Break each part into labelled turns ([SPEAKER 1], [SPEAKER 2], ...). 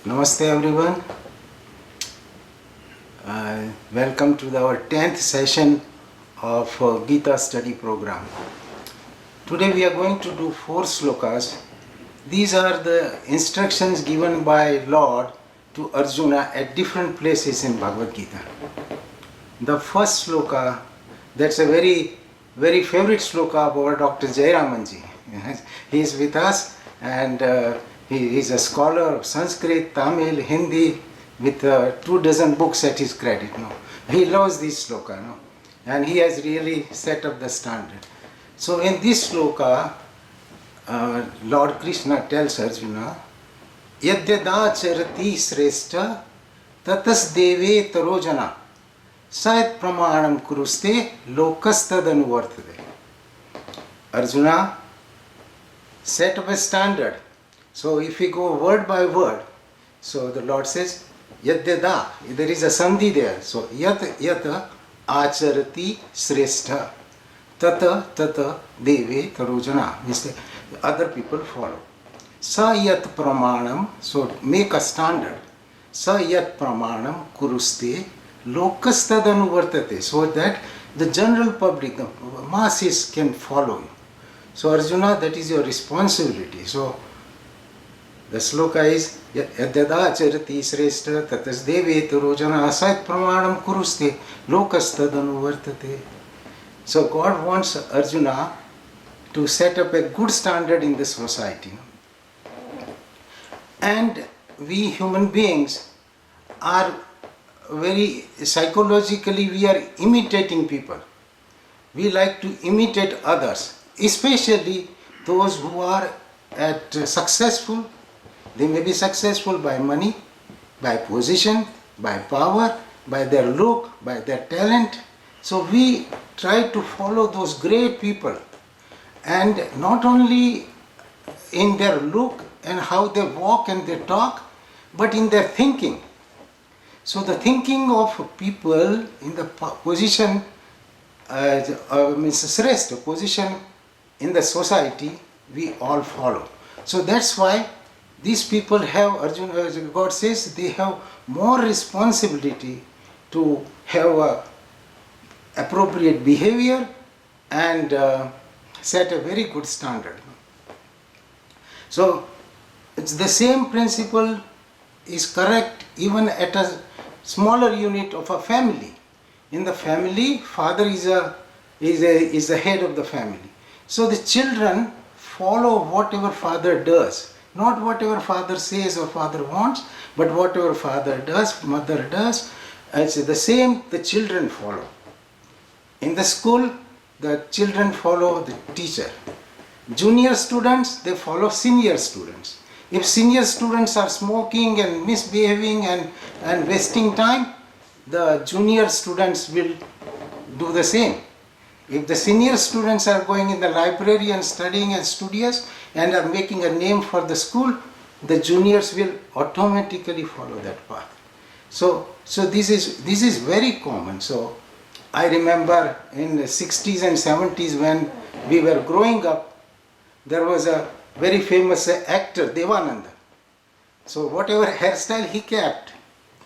[SPEAKER 1] Namaste everyone. Welcome to our 10th session of Gita study program. Today we are going to do 4 slokas. These are the instructions given by Lord to Arjuna at different places in Bhagavad Gita. The first sloka, that's a very favorite sloka of our Dr. Jayaramanji. He is with us and he is a scholar of Sanskrit, Tamil, Hindi with 24 books at his credit. No? He loves this sloka, no? And he has really set up the standard. So in this sloka, Lord Krishna tells Arjuna, Yadyada charati sreshta tatas deve tarojana sayat pramanam kuruste lokastadanuvartate. Arjuna, set up a standard. So if we go word by word, so the Lord says, Yadyada, there is a sandhi there. So yata acharati srestha tata deve tarojana, means the other people follow. Sa yat pramanam, so make a standard. Sa yat pramanam kuruste lokastadanuvartate, so that the general public, the masses can follow you. So Arjuna, that is your responsibility. So the sloka is Yadyada charati sreshta tatas deve tarojana asayat pramanam kuruste lokastadanuvartate. So God wants Arjuna to set up a good standard in the society. And we human beings are very psychologically, we are imitating people. We like to imitate others, especially those who are successful. They may be successful by money, by position, by power, by their look, by their talent. So we try to follow those great people, and not only in their look and how they walk and they talk, but in their thinking. So the thinking of people in the position, means srestha position in the society, we all follow. So that's why these people have, Arjuna, God says, they have more responsibility to have appropriate behavior and set a very good standard. So it's the same principle is correct even at a smaller unit of a family. In the family, father is the head of the family. So the children follow whatever father does. Not whatever father says or father wants, but whatever father does, mother does, it's the same the children follow. In the school, the children follow the teacher. Junior students, they follow senior students. If senior students are smoking and misbehaving and wasting time, the junior students will do the same. If the senior students are going in the library and studying and studious and are making a name for the school, the juniors will automatically follow that path. So this is very common. So I remember in the 60s and 70s when we were growing up, there was a very famous actor, Devananda. So whatever hairstyle he kept,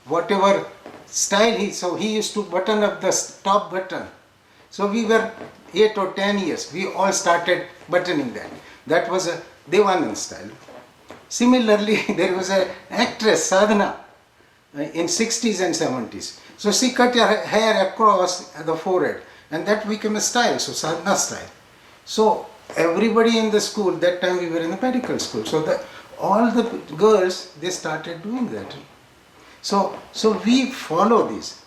[SPEAKER 1] whatever style he used to button up the top button. So we were 8 or 10 years, we all started buttoning that. That was a Devanand style. Similarly, there was an actress, Sadhana, in 60s and 70s. So she cut her hair across the forehead and that became a style, so Sadhana style. So everybody in the school, that time we were in the medical school, so all the girls, they started doing that. So we follow this.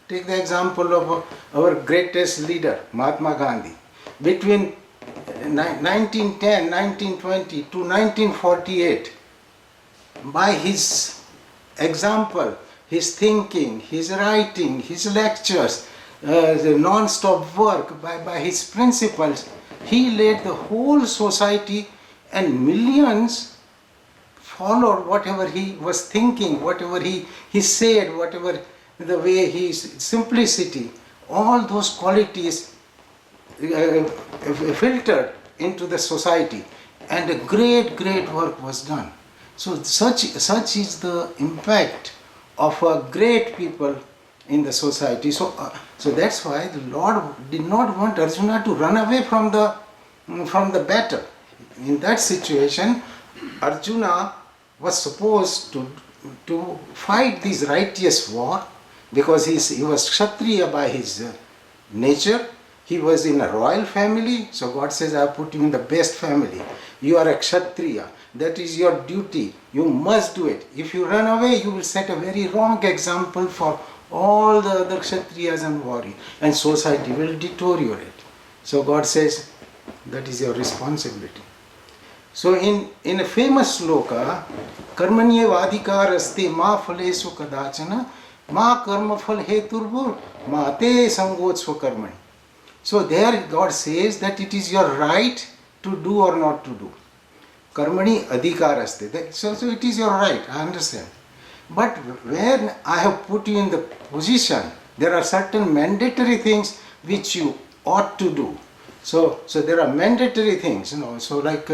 [SPEAKER 1] Take the example of our greatest leader, Mahatma Gandhi. Between 1910, 1920 to 1948, by his example, his thinking, his writing, his lectures, the non-stop work, by his principles, he led the whole society, and millions followed whatever he was thinking, whatever he said, whatever the way simplicity, all those qualities filtered into the society, and a great work was done. So such is the impact of a great people in the society. So that's why the Lord did not want Arjuna to run away from the battle. In that situation, Arjuna was supposed to fight this righteous war because he was Kshatriya by his nature. He was in a royal family, so God says, I have put you in the best family. You are a Kshatriya. That is your duty. You must do it. If you run away, you will set a very wrong example for all the other Kshatriyas and warriors, and society will deteriorate. So God says, that is your responsibility. So in a famous sloka, Karmanye vadikaraste ma phalesu kadachana ma karma phal heturbur ma te sangotsva karmani. So there God says that it is your right to do or not to do. Karmani adhikaraste. So it is your right, I understand. But when I have put you in the position, there are certain mandatory things which you ought to do. So there are mandatory things, so like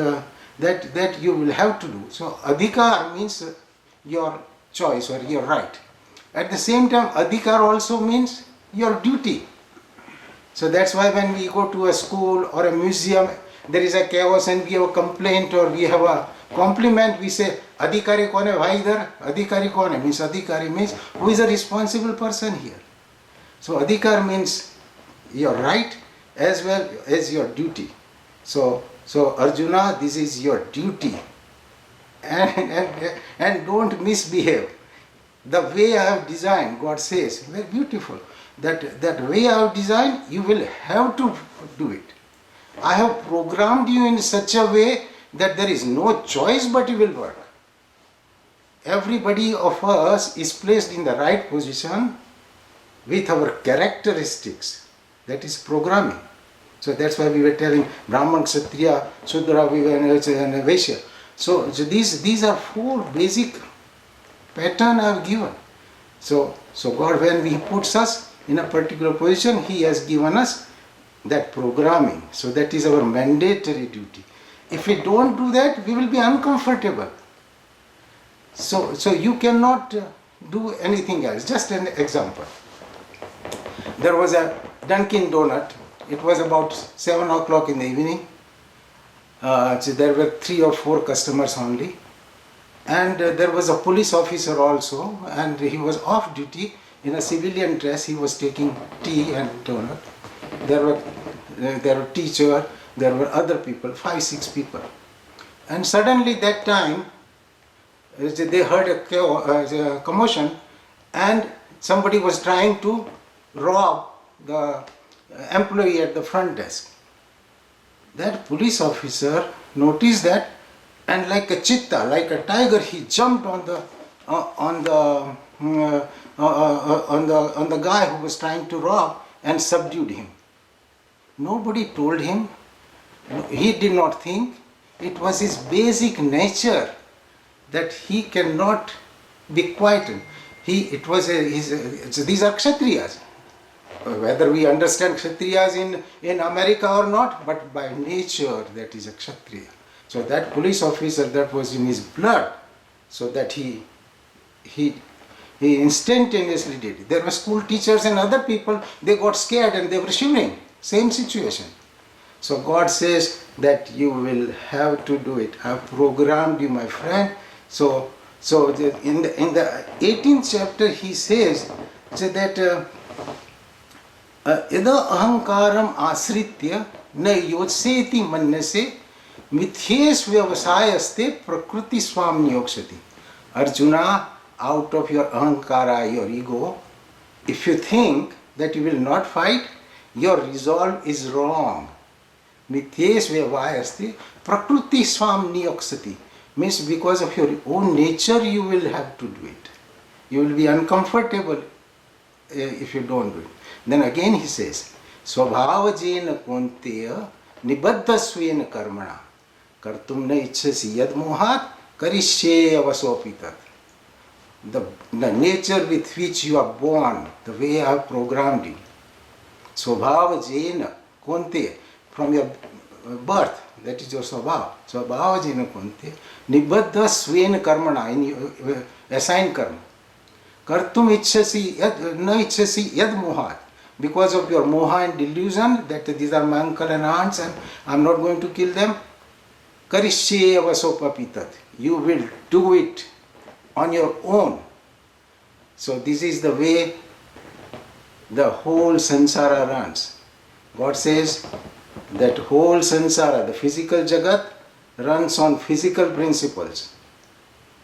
[SPEAKER 1] that you will have to do. So adhikar means your choice or your right. At the same time, adhikar also means your duty. So that's why when we go to a school or a museum, there is a chaos and we have a complaint or we have a compliment, we say, Adhikari kone bhai idhar? Adhikari kone? Means adhikari means who is a responsible person here. So adhikar means your right as well as your duty. So Arjuna, this is your duty. And don't misbehave. The way I have designed, God says, very beautiful. That way I have designed, you will have to do it. I have programmed you in such a way that there is no choice but you will work. Everybody of us is placed in the right position with our characteristics. That is programming. So that's why we were telling Brahman, Kshatriya, Shudra, and Vaishya. So these are four basic patterns I have given. So God, when He puts us in a particular position, He has given us that programming. So that is our mandatory duty. If we don't do that, we will be uncomfortable. So you cannot do anything else. Just an example. There was a Dunkin' Donut. It was about 7 o'clock in the evening. So there were 3 or 4 customers only. And there was a police officer also, and he was off duty in a civilian dress. He was taking tea and donut. There were teachers, there were other people, 5-6 people. And suddenly that time, they heard a commotion, and somebody was trying to rob the employee at the front desk. That police officer noticed that, and like a cheetah, like a tiger, he jumped on the guy who was trying to rob and subdued him. Nobody told him. He did not think. It was his basic nature that he cannot be quieted. These are Kshatriyas. Whether we understand Kshatriyas in America or not, but by nature that is a Kshatriya. So that police officer, that was in his blood, so that he instantaneously did it. There were school teachers and other people, they got scared and they were shivering. Same situation. So God says that you will have to do it. I have programmed you, my friend. So in the 18th chapter he says that यदा अहंकारम आश्रित्य न योत्सेति मन्यसे मिथ्येष व्यवसायस्ते प्रकृति स्वाम नियोक्ष्यति. Arjuna, out of your ahankara, your ego, if you think that you will not fight, your resolve is wrong. Mityes vyavayasti prakriti swam niyoksati. Means because of your own nature you will have to do it. You will be uncomfortable if you don't do it. Then again he says, Svabhavajena konteya nibaddhasvena karmana kartum na ichchasi yad mohat karishye avasopitat. The nature with which you are born, the way I have programmed you. Svabhavajena konteya, from your birth, that is your swabhav. Swabhav jena kunte nibbadha svena karmana, in assigned karma. Kartum ichchasi yad na ichchasi yad mohat. Because of your moha and delusion that these are my uncle and aunts and I am not going to kill them, karishye avasopapitat. You will do it on your own. So this is the way the whole samsara runs. God says that whole samsara, the physical jagat, runs on physical principles.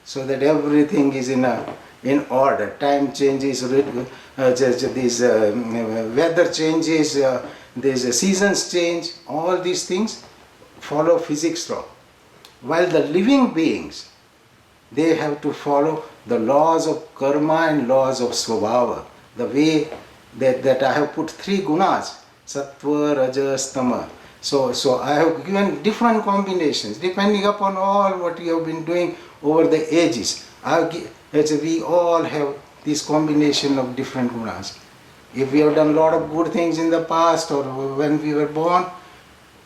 [SPEAKER 1] So that everything is in order. Time changes, weather changes, these seasons change. All these things follow physics law. While the living beings, they have to follow the laws of karma and laws of swabhava. The way that I have put three gunas, sattva, rajas, tama. So I have given different combinations depending upon all what you have been doing over the ages. We all have this combination of different gunas. If we have done a lot of good things in the past or when we were born,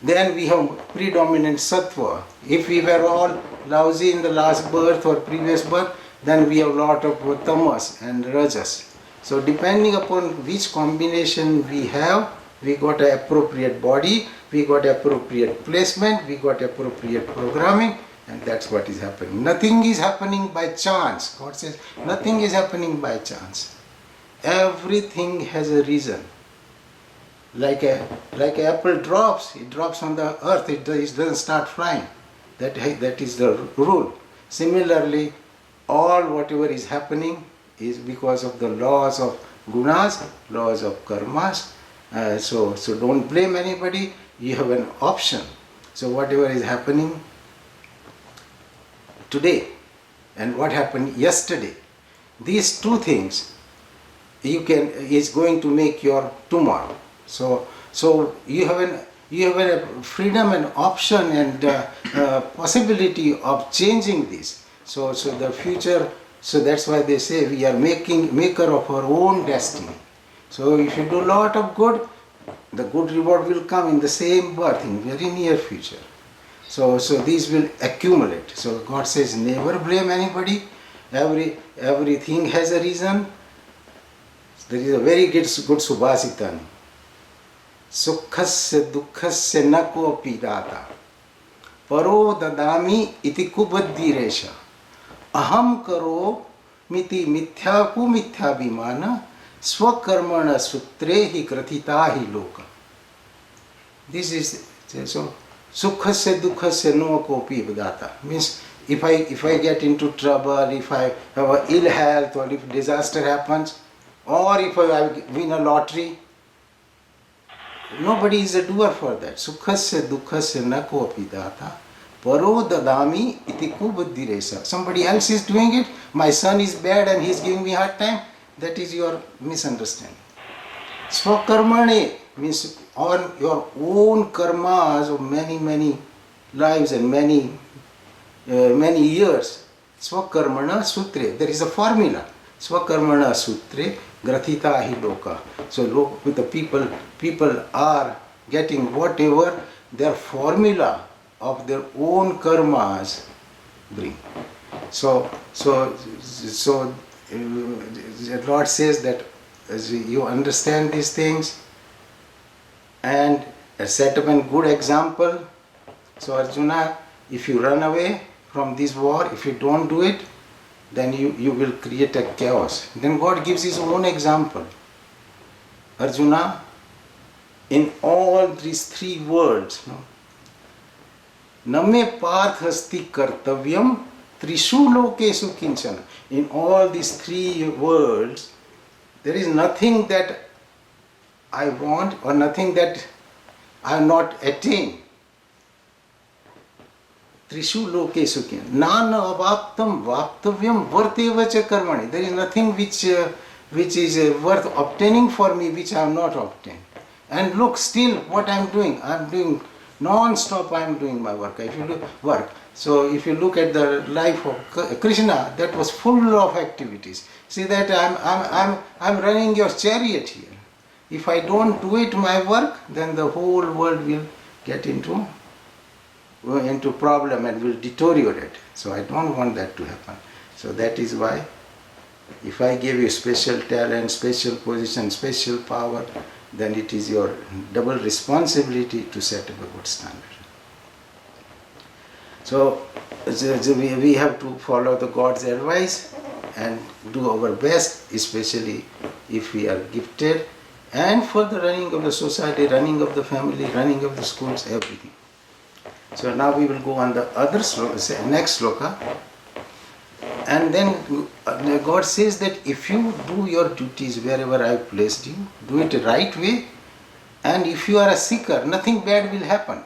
[SPEAKER 1] then we have predominant sattva. If we were all lousy in the last birth or previous birth, then we have a lot of tamas and rajas. So depending upon which combination we have, we got an appropriate body, we got appropriate placement, we got appropriate programming, and that's what is happening. Nothing is happening by chance. God says nothing is happening by chance. Everything has a reason. Like an apple drops, it drops on the earth, it doesn't start flying. That is the rule. Similarly, all whatever is happening is because of the laws of gunas, laws of karmas. So don't blame anybody. You have an option. So whatever is happening today and what happened yesterday, these two things is going to make your tomorrow. So you have a freedom and option and possibility of changing this. So the future. So that's why they say we are maker of our own destiny. So if you do a lot of good, the good reward will come in the same birth in very near future. So these will accumulate. So God says never blame anybody. Everything has a reason. There is a very good subhasita. Sukhasya dukkhasya na kopi data. Paro dadami iti kubaddiresha. Aham karo miti mithya ku mithya bimana swakarmana sutre hi krathita hi loka. This is so sukhasya dukkhasya no kopi data. Means if I get into trouble, if I have a ill health, or if disaster happens, or if I win a lottery, nobody is a doer for that. Sukhasya dukkhasya na kopi data. Paro dadami iti kubaddiresa. Somebody else is doing it. My son is bad and he is giving me a hard time. That is your misunderstanding. Swakarmane means on your own karmas of many lives and many years. Swakarmana sutre. There is a formula. Swakarmana sutre grathita hi loka. So the people are getting whatever their formula of their own karmas bring. So the Lord says that as you understand these things and set up a good example. So Arjuna, if you run away from this war, if you don't do it, then you will create a chaos. Then God gives His own example. Arjuna, in all these three words, Name parthasti kartavyam trishu lokesu kinchana. In all these three worlds, there is nothing that I want or nothing that I have not attained. Trishu lokesu kinchana. Nana avaptam vaptavyam vartevacha karmani. There is nothing which is worth obtaining for me which I have not obtained. And look, still what I am doing. I am doing non-stop. I am doing my work. If you look at the life of Krishna, that was full of activities. See that I'm running your chariot here. If I don't do it my work, then the whole world will get into into problem and will deteriorate. So I don't want that to happen. So that is why if I give you special talent, special position, special power, then it is your double responsibility to set up a good standard. So we have to follow the God's advice and do our best, especially if we are gifted, and for the running of the society, running of the family, running of the schools, everything. So now we will go on the other sloka, next sloka. And then God says that if you do your duties wherever I have placed you, do it the right way, and if you are a seeker, nothing bad will happen.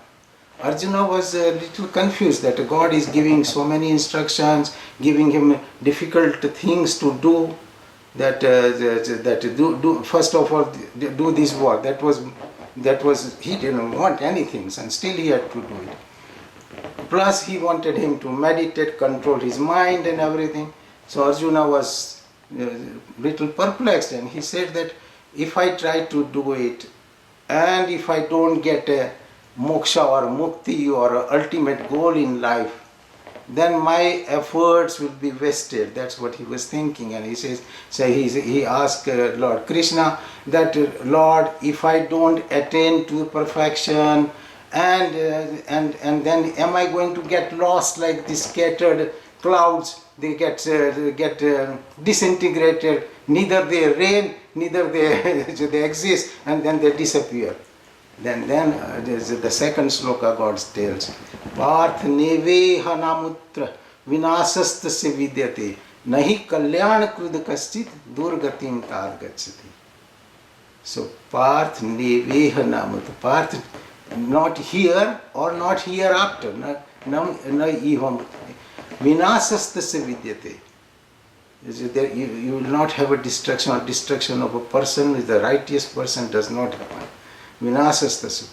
[SPEAKER 1] Arjuna was a little confused that God is giving so many instructions, giving him difficult things to do, that do first of all do this work. That was he didn't want anything, and still he had to do it. Plus he wanted him to meditate, control his mind and everything. So Arjuna was little perplexed, and he said that if I try to do it and if I don't get a moksha or mukti or ultimate goal in life, then my efforts will be wasted. That's what he was thinking. And he says, he asked Lord Krishna that, Lord, if I don't attain to perfection, and then am I going to get lost like the scattered clouds? They get disintegrated. Neither they rain, neither they exist, and then they disappear. Then the second sloka God tells, Parth neve hanamutra vinasastasya vidyate nahi kalyan krud kaschit durgatim tad gacchati. So Parth neve hanamutra, Parth not here or not hereafter, na iham vinasastasya vidyate. You will not have a destruction of a person. The righteous person does not happen. Vinasastasya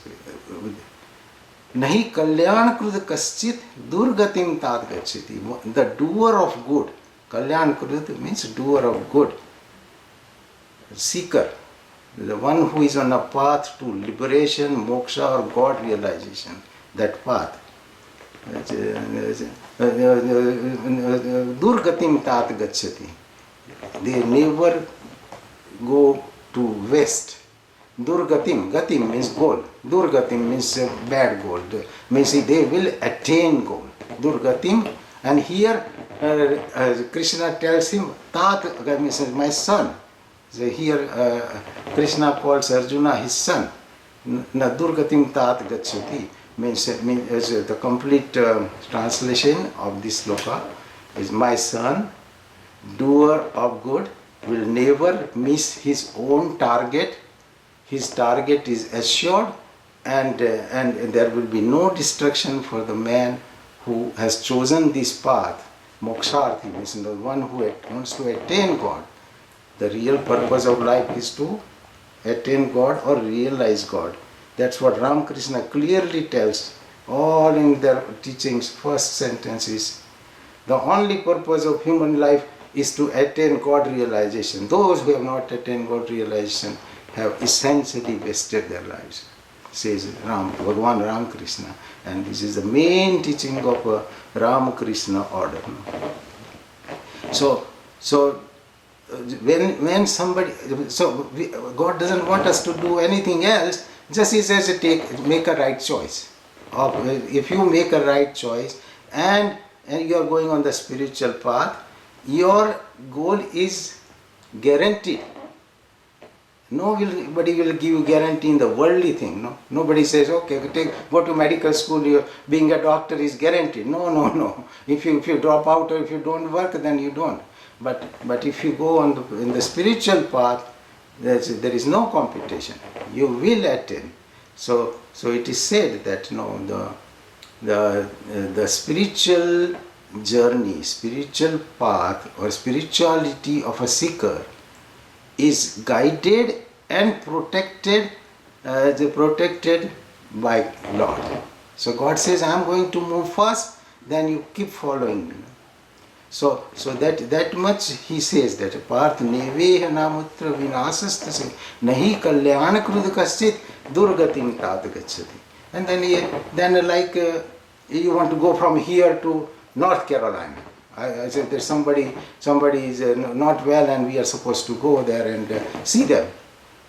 [SPEAKER 1] nahi kalyan krud kaschit durgatim tad gacchati. The doer of good, kalyan krud means doer of good, seeker, the one who is on a path to liberation, moksha or God realization, that path. Durgatim tat gacchati. They never go to west. Durgatim, gatim means goal. Durgatim means bad goal. Means they will attain goal. Durgatim, and here Krishna tells him, tat means my son. So here Krishna calls Arjuna his son. Na durgatim tat gacchati means the complete translation of this sloka is, my son, doer of good, will never miss his own target. His target is assured, and there will be no destruction for the man who has chosen this path. Moksharthi means the one who wants to attain God. The real purpose of life is to attain God or realize God. That's what Ramakrishna clearly tells all in their teachings. First sentence is, the only purpose of human life is to attain God realization. Those who have not attained God realization have essentially wasted their lives, says Bhagavan Ramakrishna. And this is the main teaching of Ramakrishna order. So when somebody, God doesn't want us to do anything else, just he says make a right choice. If you make a right choice and you are going on the spiritual path, your goal is guaranteed. Nobody will give you guarantee in the worldly thing. No, nobody says, okay, go to medical school. Being a doctor is guaranteed. No. If you drop out or if you don't work, then you don't. But if you go on in the spiritual path, there is no competition. You will attain. So it is said that the spiritual journey, spiritual path or spirituality of a seeker is guided and protected by Lord. So God says, I am going to move first, then you keep following me. So that much he says, that Parth neveha namutra vinasastasya nahi kalyana krud kaschit durgatim tat gacchati. And then like You want to go from here to North Carolina. I said there's somebody is not well and we are supposed to go there and see them.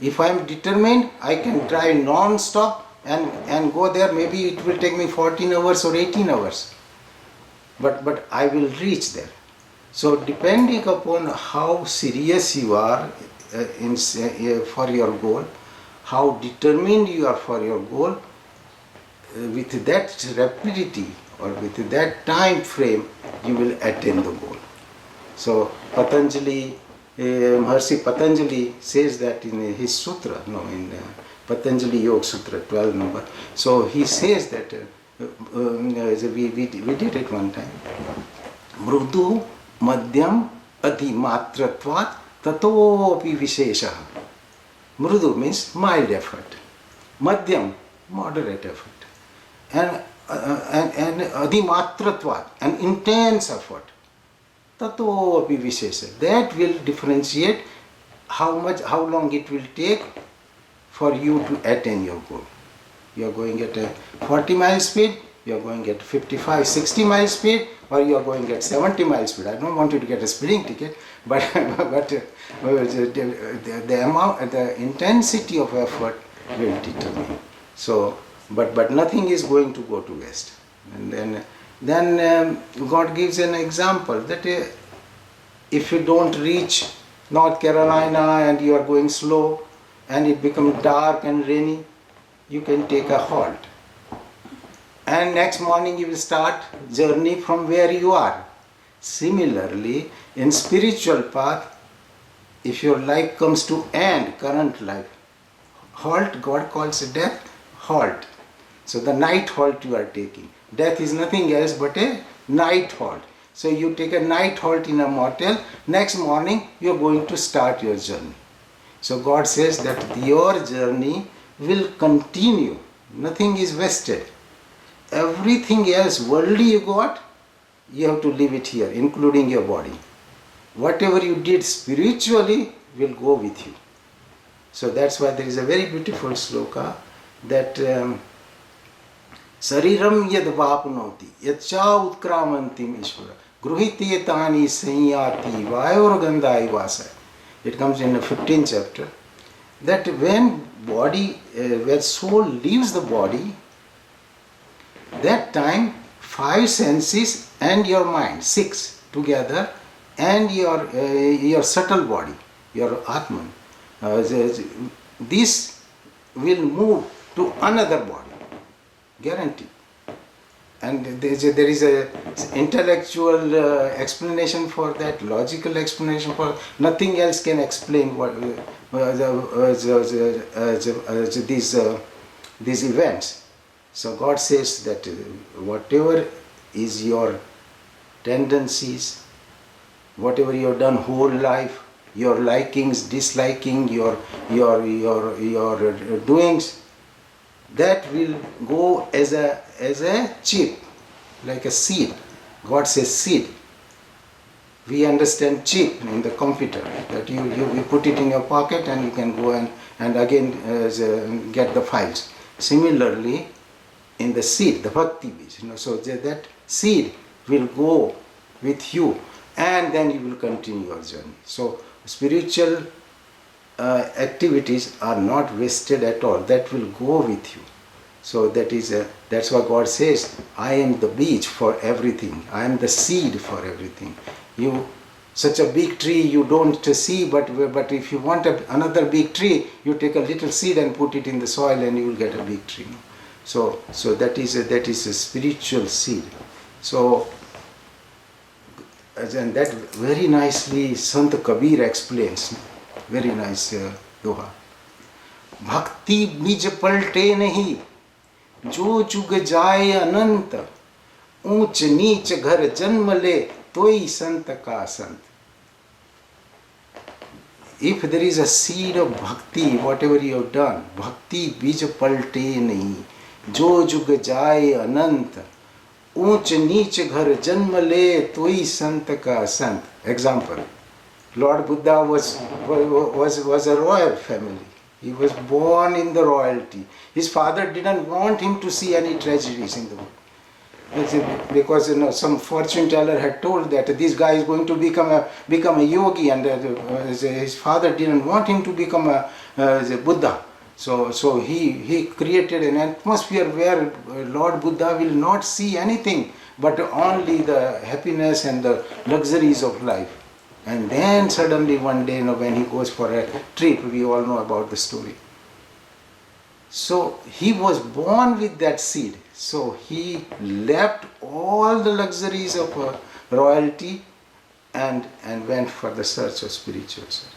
[SPEAKER 1] If I'm determined, I can drive non-stop and go there. Maybe it will take me 14 hours or 18 hours. But I will reach there. So depending upon how serious you are for your goal, how determined you are for your goal, with that rapidity or with that time frame, you will attain the goal. So Patanjali, Maharishi Patanjali says that in his sutra, in Patanjali Yoga Sutra 12 number. So he says that, we did it one time, Mrudu Madhyam Adhimatratvat Tatopi Vishesha. Mrudu means mild effort, Madhyam, moderate effort, and Adhimatratvat, an intense effort. Tato api vishesha. That will differentiate how long it will take for you to attain your goal. You are going at a 40 mile speed, you are going at 55, 60 mile speed, or you are going at 70 mile speed. I don't want you to get a speeding ticket, but the amount, the intensity of effort will determine. So, but nothing is going to go to waste. And then God gives an example that if you don't reach North Carolina and you are going slow and it becomes dark and rainy, you can take a halt. And next morning you will start journey from where you are. Similarly, in spiritual path, if your life comes to end, current life, halt, God calls it death, halt. So the night halt you are taking. Death is nothing else but a night halt. So you take a night halt in a motel, next morning you are going to start your journey. So God says that your journey will continue. Nothing is wasted. Everything else worldly you got, you have to leave it here, including your body. Whatever you did spiritually will go with you. So that's why there is a very beautiful sloka that Sariram yad vapnoti yacha utkramantim ishvara gruhite tani sanyati vayor gandhai vasa. It comes in the 15th chapter that when soul leaves the body, that time 5 senses and your mind, 6 together, and your subtle body, your Atman, this will move to another body. Guaranteed. And there is a intellectual explanation for that, logical explanation for it. Nothing else can explain what these events. So God says that whatever is your tendencies, whatever you have done whole life, your likings, disliking, your doings, that will go as a chip, like a seed. God says seed. We understand chip in the computer, that you put it in your pocket and you can go and again get the files. Similarly, in the seed, the bhakti bij, so that seed will go with you and then you will continue your journey. So spiritual activities are not wasted at all. That will go with you. So that's why God says, I am the beach for everything. I am the seed for everything. Such a big tree you don't see, but if you want another big tree, you take a little seed and put it in the soil and you will get a big tree. So that is a spiritual seed. So, and that very nicely Sant Kabir explains. Very nice doha. Bhakti bij palte nahi, jo jug jaye anant, ऊंच नीच घर जन्म ले तोई संत का संत. If there is a seed of bhakti, whatever you have done, bhakti bij palte nahi, jo jug jaye anant, ऊंच नीच घर जन्म ले तोई संत का संत. Example. Lord Buddha was a royal family. He was born in the royalty. His father didn't want him to see any tragedies in the world. because some fortune teller had told that this guy is going to become a yogi, and his father didn't want him to become a Buddha. So he created an atmosphere where Lord Buddha will not see anything but only the happiness and the luxuries of life. And then suddenly one day, when he goes for a trip, we all know about the story. So he was born with that seed. So he left all the luxuries of royalty and went for the search of spiritualism.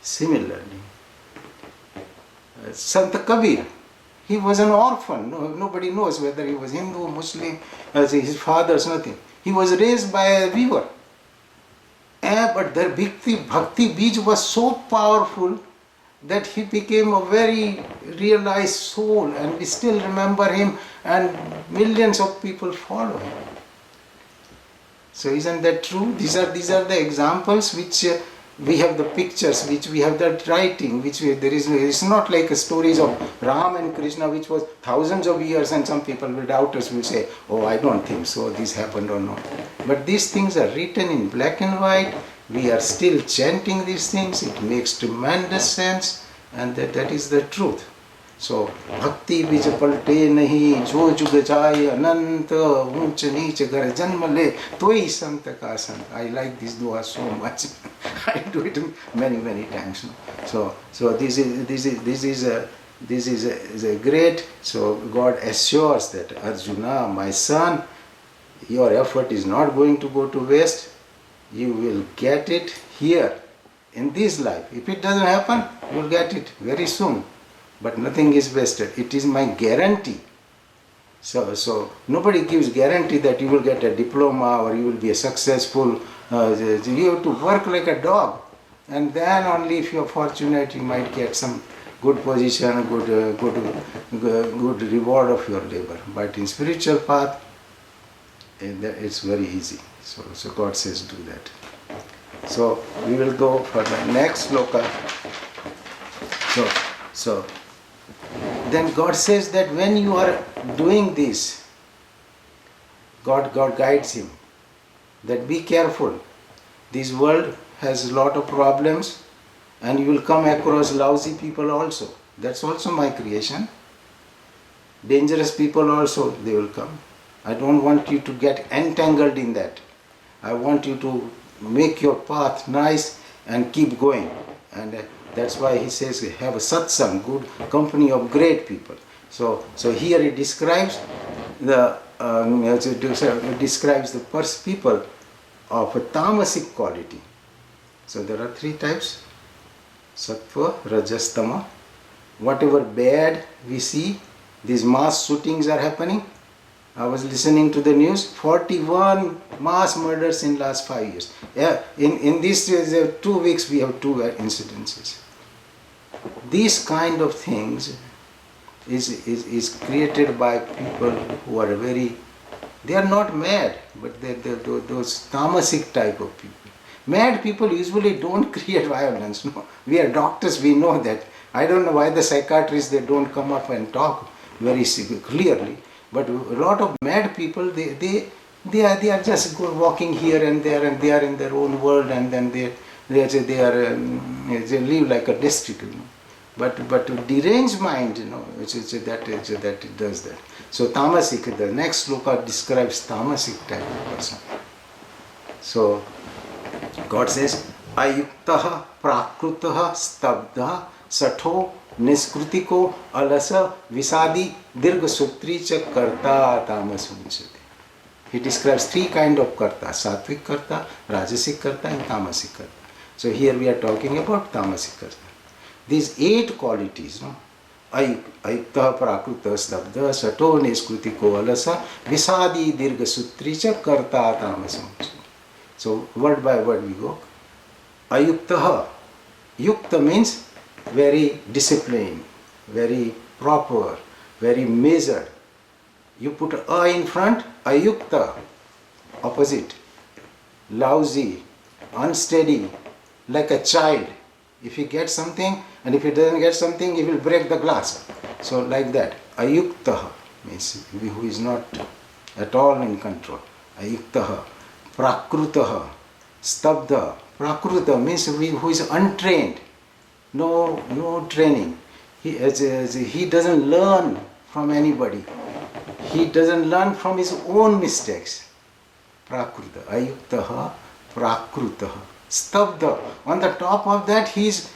[SPEAKER 1] Similarly, Sant Kabir, he was an orphan. Nobody knows whether he was Hindu, Muslim, his father's nothing. He was raised by a weaver. But the Bhakti Bij was so powerful that he became a very realized soul, and we still remember him, and millions of people follow him. So isn't that true? These are the examples which we have the pictures, which we have that writing, it's not like stories of Ram and Krishna, which was thousands of years, and some people will doubt us, will say, oh, I don't think so, this happened or not. But these things are written in black and white. We are still chanting these things. It makes tremendous sense, and that is the truth. So, Bhakti bij palte nahi, jo jug jaye anant, unch neech gar janm le, toi sant ka sant. I like this dua so much. I do it many times. So this is a great. So God assures that Arjuna, my son, your effort is not going to go to waste. You will get it here in this life. If it doesn't happen, you will get it very soon. But nothing is wasted. It is my guarantee. So nobody gives guarantee that you will get a diploma or you will be a successful. You have to work like a dog, and then only if you are fortunate you might get some good position, good reward of your labor. But in spiritual path, it's very easy. So God says do that. So we will go for the next sloka. So then God says that when you are doing this, God guides him, that be careful. This world has a lot of problems, and you will come across lousy people also. That's also my creation. Dangerous people also, they will come. I don't want you to get entangled in that. I want you to make your path nice and keep going. And that's why he says have a satsang, good company of great people. So here he describes the people of a tamasic quality. So there are three types: sattva, rajas, tama. Whatever bad we see, these mass shootings are happening. I was listening to the news, 41 mass murders in last 5 years. Yeah, in these 2 weeks we have 2 incidences. These kind of things is created by people who are they are not mad, but they're those tamasic type of people. Mad people usually don't create violence. No, we are doctors, we know that. I don't know why the psychiatrists, they don't come up and talk very clearly. But a lot of mad people, they are just walking here and there, and they are in their own world, and then they live like a district. But deranged mind, that it does that. So tamasic, the next sloka describes tamasic type of person. So God says, ayuktaha prakrutaha stabdha satho niskritiko alasa visadi dirgha sutri cha karta tamasumchate. He describes 3 kind of karta: sattvic karta, rajasic karta, and tamasic karta. So here we are talking about tamasic karta. These 8 qualities, ayuktaha prakrutaha stabdha satho niskritiko alasa visadi dirgha sutri cha karta tamasumchate. So word by word we go. Ayuktaha. Yukta means very disciplined, very proper, very measured. You put a in front, ayukta, opposite. Lousy, unsteady, like a child. If he gets something, and if he doesn't get something, he will break the glass. So like that. Ayukta means who is not at all in control. Ayuktaha, prakrutaha, stabdha. Prakruta means who is untrained, no training. He doesn't learn from anybody. He doesn't learn from his own mistakes. Prakruta, ayuktaha, prakrutaha. Stabdha. On the top of that, he's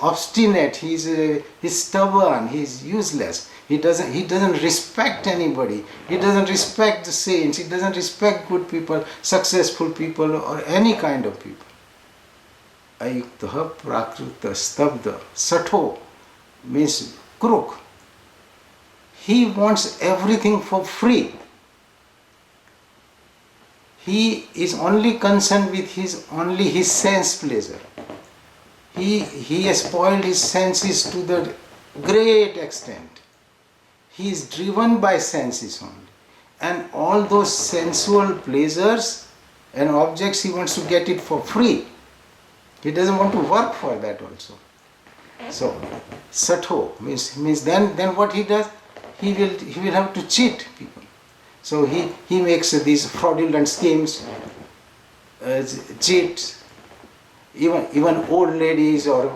[SPEAKER 1] obstinate. He's stubborn. He's useless. He doesn't respect anybody. He doesn't respect the saints. He doesn't respect good people, successful people, or any kind of people. Ayuktaha, prakruta, stabdha. Satho means crook. He wants everything for free. He is only concerned with only his sense pleasure. He has spoiled his senses to the great extent. He is driven by senses only. And all those sensual pleasures and objects, he wants to get it for free. He doesn't want to work for that also. So, satho means then what he does? He will have to cheat people. So he makes these fraudulent schemes, cheats, even old ladies or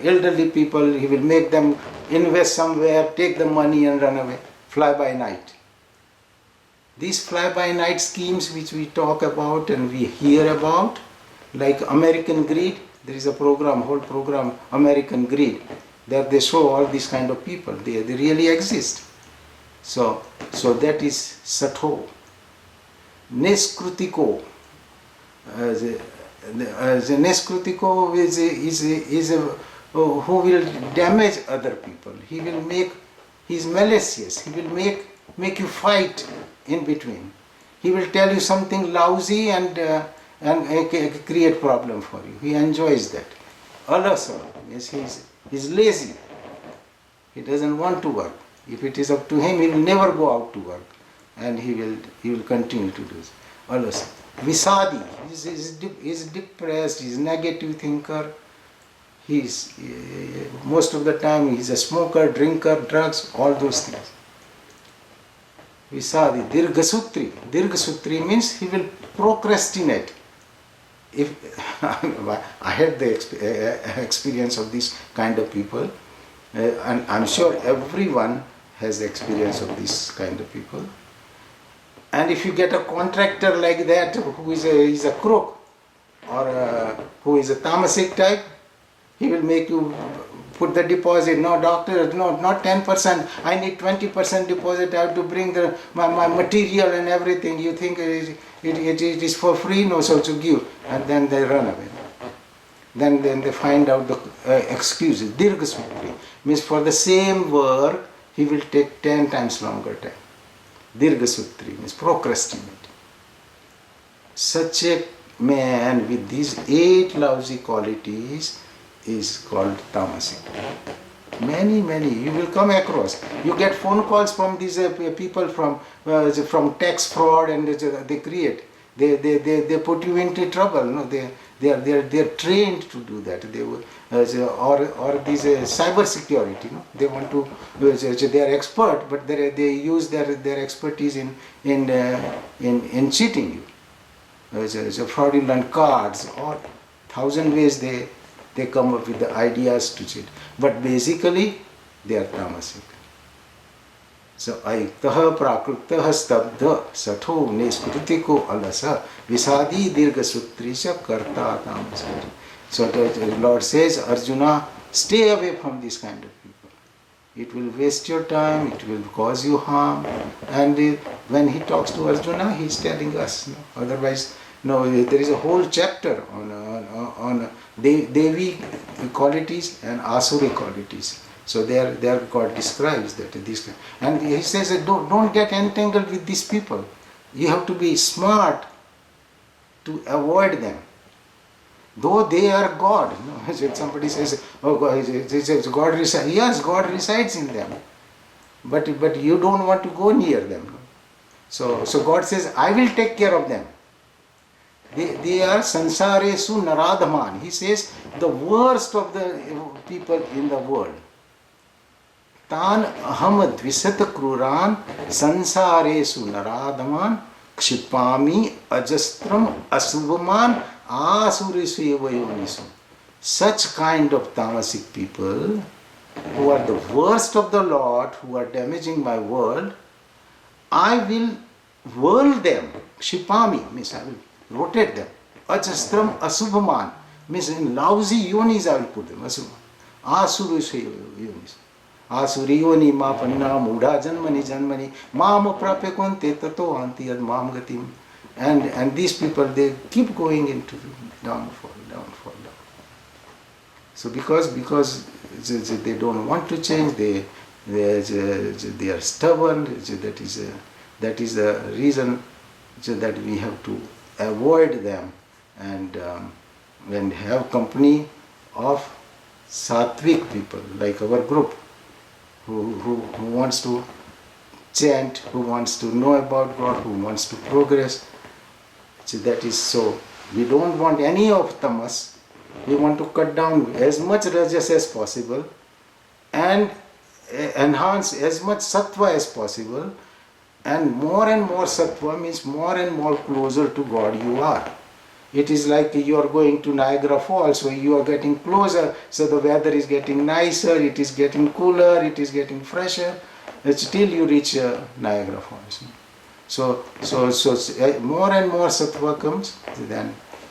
[SPEAKER 1] elderly people. He will make them invest somewhere, take the money and run away, fly by night. These fly by night schemes which we talk about and we hear about, like American Greed. There is a whole program, American Greed. There they show all these kind of people. They really exist. So that is satho. Neskrutiko. Neskrutiko is who will damage other people. He is malicious. He will make you fight in between. He will tell you something lousy and create problem for you. He enjoys that. Alasa, yes, he's lazy. He doesn't want to work. If it is up to him, he will never go out to work, and he will continue to do this. Alasa, Visadi, he's depressed. He's a negative thinker. Most of the time he's a smoker, drinker, drugs, all those things. Visadi, Dirghasutri. Dirghasutri means he will procrastinate. If I had the experience of this kind of people, and I'm sure everyone has the experience of this kind of people. And if you get a contractor like that who is a crook or who is a tamasic type, he will make you put the deposit. No, doctor, no, not 10%. I need 20% deposit. I have to bring my material and everything. You think it is for free? No, so to give. And then they run away. Then they find out the excuses. Dirghasutri means for the same work, he will take 10 times longer time. Dirghasutri means procrastinate. Such a man with these 8 lousy qualities is called tamasic. Many, you will come across. You get phone calls from these people from tax fraud, and they create. They put you into trouble. No, they are trained to do that. They or these cyber security. No, they want to. They are expert, but they use their expertise in cheating you. Fraudulent cards, or 1,000 ways they come up with the ideas to cheat. But basically, they are tamasic. So, ayuktaha, prakrutaha, stabdha, satho, neskritiko, alasa, visadi, dirghasutrisha, karta, tamasika. So the Lord says, Arjuna, stay away from this kind of people. It will waste your time, it will cause you harm. And when he talks to Arjuna, he is telling us. No? Otherwise, no, there is a whole chapter on Devi qualities and Asuri qualities. So there God describes that these, and he says that don't get entangled with these people. You have to be smart to avoid them. Though they are God. No? Somebody says, oh God resides. Yes, God resides in them. But you don't want to go near them. No? So God says, I will take care of them. They are sansaresu naradhaman. He says the worst of the people in the world. तान अहम द्विशत क्रूरान संसारेषु नराधमान क्षिपामि अजस्त्रम असुभमान आसुरेषु एव योनिषु. Such kind of tamasic people who are the worst of the lot, who are damaging my world, I will whirl them. Shipami means I will rotate them. Ajastram asubhaman means in lousy yonis I will put them. Asuri yonis. Asuri yoni ma panna mudha janmani janmani mam prapekonte tato anti ad mam gatim. And these people, they keep going into downfall. So because they don't want to change, they are stubborn. That is the reason that we have to avoid them and have company of sattvic people like our group who wants to chant, who wants to know about God, who wants to progress. So that is so. We don't want any of tamas. We want to cut down as much rajas as possible and enhance as much sattva as possible. And more sattva means more and more closer to God you are. It is like you are going to Niagara Falls, so you are getting closer, so the weather is getting nicer, it is getting cooler, it is getting fresher, till you reach Niagara Falls. So more and more sattva comes,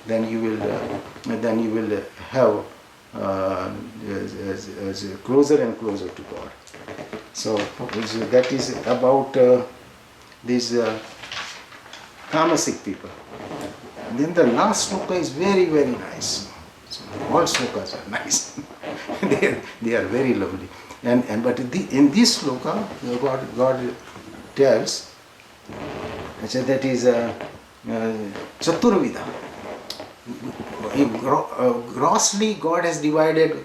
[SPEAKER 1] then you will have as closer and closer to God. So that is about these tamasic people. And then the last sloka is very, very nice. So all slokas are nice. they are very lovely. But in this sloka, God tells that is Chaturvida. Grossly, God has divided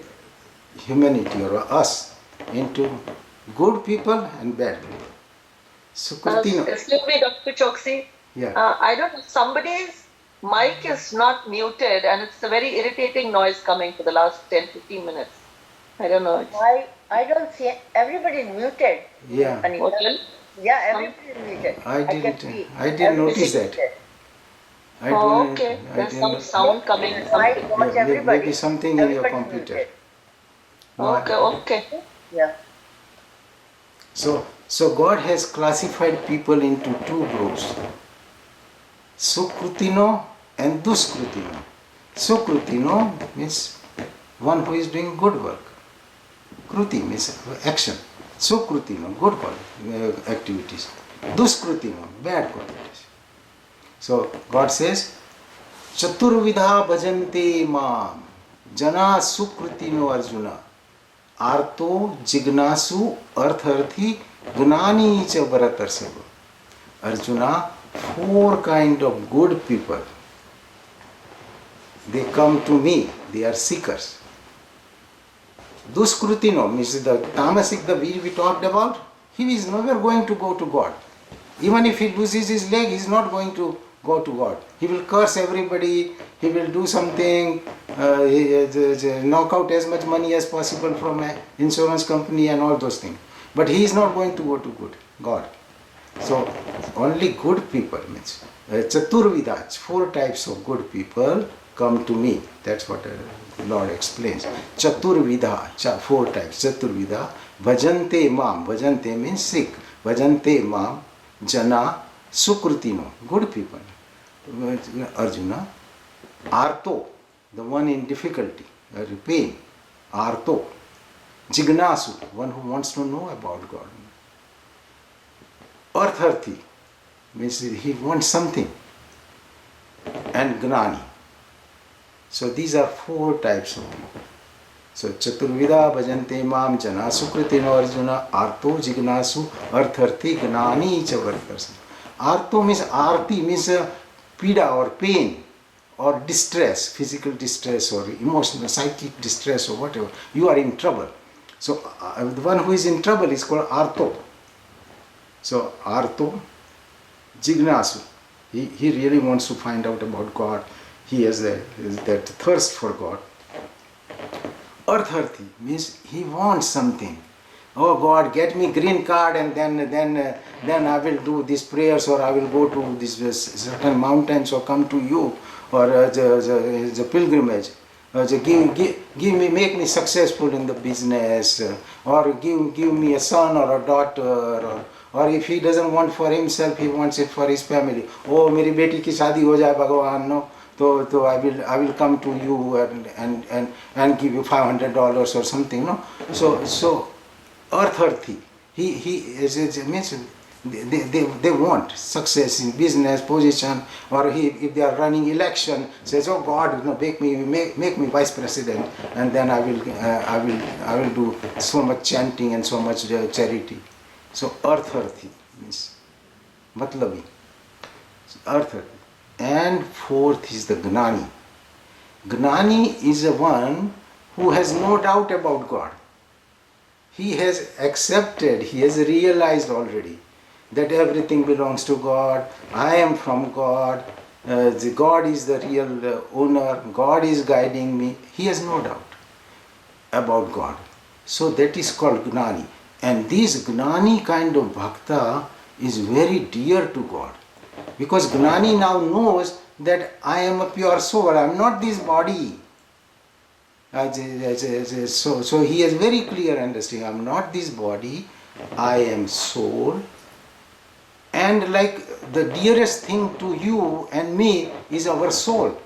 [SPEAKER 1] humanity or us into good people and bad people. So,
[SPEAKER 2] excuse me, Dr. Choksi.
[SPEAKER 1] Yeah.
[SPEAKER 2] I don't know, somebody's mic is not muted and it's a very irritating noise coming for the last 10-15 minutes. I don't know.
[SPEAKER 3] I don't see everybody is muted.
[SPEAKER 1] Yeah.
[SPEAKER 2] Okay.
[SPEAKER 3] Yeah, everybody is muted.
[SPEAKER 1] I didn't notice that.
[SPEAKER 2] Okay. There's some sound coming.
[SPEAKER 1] Maybe something in your computer.
[SPEAKER 2] Okay.
[SPEAKER 3] Yeah.
[SPEAKER 1] So God has classified people into two groups, Sukrutino and Duskrutino. Sukrutino means one who is doing good work. Kruti means action. Sukrutino, good work, activities. Duskrutino, bad qualities. So God says, Chaturvidha bhajante mam jana sukrutino arjuna arto jignasu artharthi gunani cha bharatarsava. Arjuna, 4 kind of good people. They come to me, they are seekers. Duskrutino means the tamasic, the we talked about, he is never going to go to God. Even if he loses his leg, he is not going to go to God. He will curse everybody, he will do something, knock out as much money as possible from an insurance company and all those things. But he is not going to go to God. So only good people means Chaturvidha, 4 types of good people come to me. That's what the Lord explains. Chaturvidha, 4 types. Chaturvidha, bhajante mam. Bhajante means seek. Bhajante mam, jana, sukrutino, good people. Arjuna, arto, the one in difficulty, pain. Arto, jignasu, one who wants to know about God. Artharthi means he wants something. And gnani. So these are 4 types of people. So Chaturvidha bhajante mam jana sukrutino arjuna arto jignasu artharthi gnani cha vartarsa. Arto means arti means pida or pain or distress, physical distress or emotional, psychic distress or whatever. You are in trouble. So the one who is in trouble is called arto. So arto, jignasu. He really wants to find out about God. He has that thirst for God. Artharthi means he wants something. oh God, get me green card, and then I will do these prayers, or I will go to these certain mountains, or come to you, or the pilgrimage. Give me, make me successful in the business, or give me a son or a daughter, or if he doesn't want for himself, he wants it for his family. Oh, मेरी बेटी की शादी हो जाए भगवान, no, so I will come to you and give you $500 or something, no. So earthy. He means they want success in business, position, or if they are running election, says, oh God, make me vice president, and then I will do so much chanting and so much charity. So earthy means matlabi, earthy. And fourth is the Gnani. Gnani is the one who has no doubt about God. He has accepted, he has realized already that everything belongs to God, I am from God, God is the real owner, God is guiding me. He has no doubt about God. So that is called Gnani. And this Gnani kind of bhakta is very dear to God. Because Gnani now knows that I am a pure soul, I am not this body. So he has very clear understanding. I am not this body, I am soul. And like the dearest thing to you and me is our soul.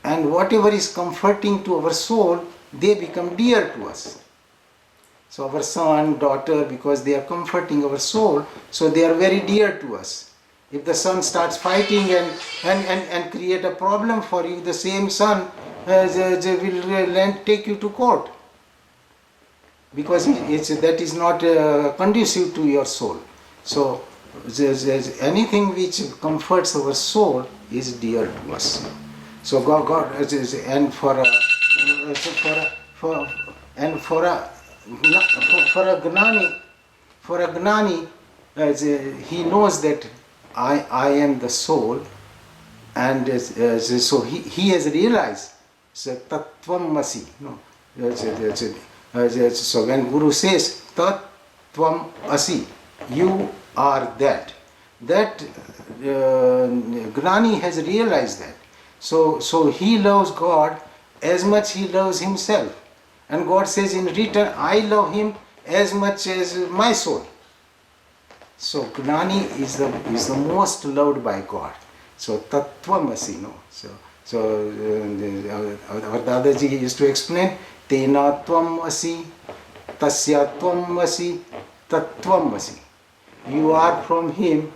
[SPEAKER 1] And whatever is comforting to our soul, they become dear to us. So our son, daughter, because they are comforting our soul, so they are very dear to us. If the son starts fighting and create a problem for you, the same son will take you to court, because that is not conducive to your soul. So anything which comforts our soul is dear to us. So God and for a Gnani, he knows that I am the soul, and so he has realized. So Tattvamasi. No? So when Guru says Tattvamasi, you are that. That Gnani has realized that. So he loves God as much he loves himself. And God says in return, I love him as much as my soul. So Gnani is the most loved by God. So Tattvamasi, no. So our Dadaji used to explain, Tena Tvam Asi, Tasya Tvam Asi, Tattvam Asi. You are from him,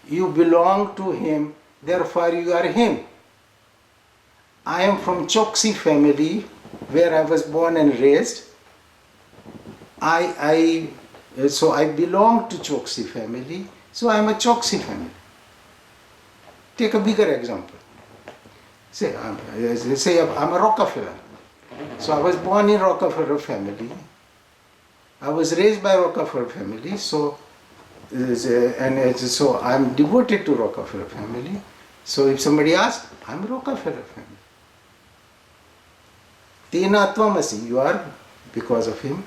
[SPEAKER 1] you belong to him, therefore you are him. I am from Choksi family, where I was born and raised. So I belong to Choksi family, so I am a Choksi family. Take a bigger example. Say I'm a Rockefeller. So I was born in Rockefeller family. I was raised by Rockefeller family. So I'm devoted to Rockefeller family. So if somebody asks, I'm Rockefeller family. Tena Tvamasi, you are because of him.